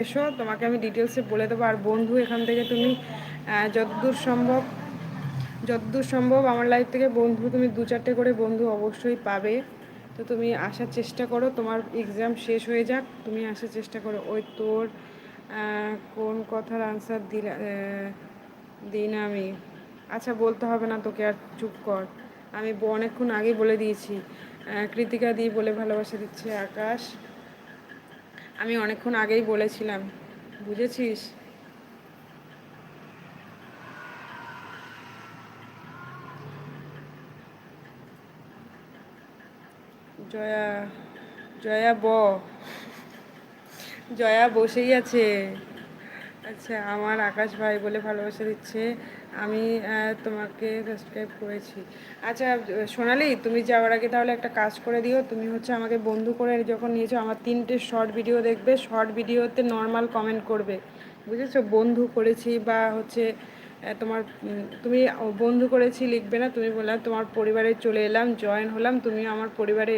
এসো, তোমাকে আমি ডিটেলসে বলে দেবো। আর বন্ধু এখান থেকে তুমি যতদূর সম্ভব আমার লাইফ থেকে বন্ধু তুমি 2-4টে করে বন্ধু অবশ্যই পাবে। তো তুমি আসার চেষ্টা করো, তোমার এক্সাম শেষ হয়ে যাক, তুমি আসার চেষ্টা করো। ওই তোর কোন কথার আনসার দিই না আমি? আচ্ছা, বলতে হবে না তোকে, আর চুপ কর। আমি অনেকক্ষণ আগেই বলে দিয়েছি। কৃতিকা দি বলে ভালোবাসা দিচ্ছে আকাশ, আমি অনেকক্ষণ আগেই বলেছিলাম, বুঝেছিস? জয়া, জয়া জয়া বসেই আছে। আচ্ছা, আমার আকাশ ভাই বলে ভালোবাসা দিচ্ছে, আমি তোমাকে সাবস্ক্রাইব করেছি। আচ্ছা সোনালি, তুমি যাওয়ার আগে তাহলে একটা কাজ করে দিও, তুমি হচ্ছে আমাকে বন্ধু করে যখন নিয়েছো, আমার 3টে শর্ট ভিডিও দেখবে, শর্ট ভিডিওতে নর্মাল কমেন্ট করবে, বুঝেছো? বন্ধু করেছি বা হচ্ছে তোমার তুমি বন্ধু করেছি লিখবে না, তুমি বললাম তোমার পরিবারে চলে এলাম, জয়েন হলাম, তুমি আমার পরিবারে